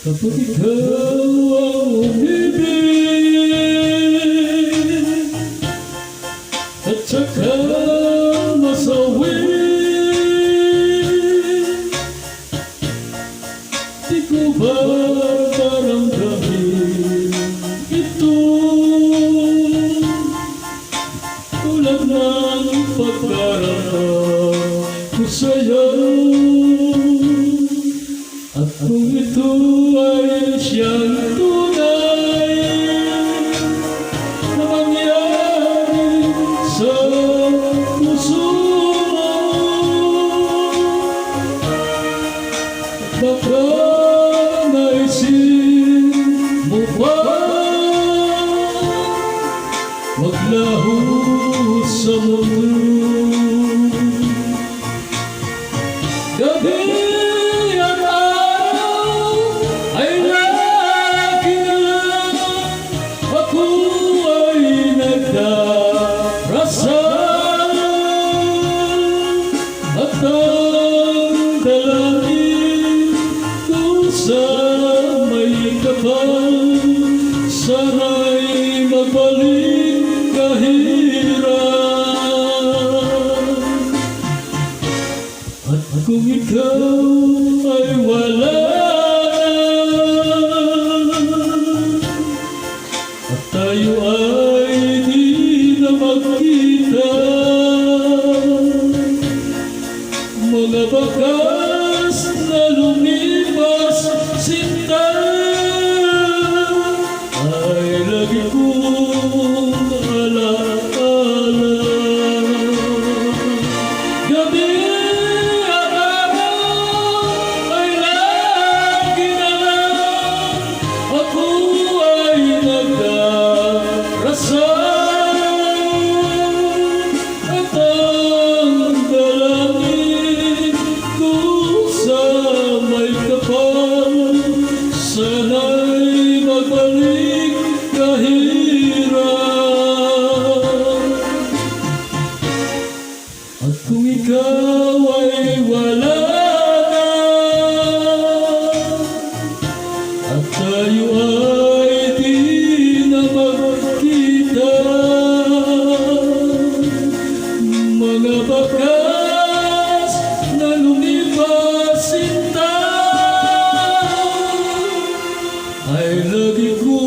Kapag ikaw ang umibig at saka masawi, di ko ba maramdamin ito? Tulad ng pagkaramdam ko sa'yo. At kung ito ay siyang tunay na mangyari sa puso mo, baka naisin mo pa maglaho sa mundo. Gabi at araw ay lagi na lang ako ay nagdarasal, at ang dalangin ko sa may kapal, sana'y magbalik kahirap. At kung ikaw ay wala at tayo ay di na magkita, mga bakas na lumipas sinta ay lagi kong alaala. Gabi at araw ay lagi na lang ako ay nagdarasal, at ang dalangin ko sa may kapal, sana'y magbalik kahirap. At kung ikaw ay wala na at tayo ay di na magkita, mga bakas na lumipas sinta ay lagi ko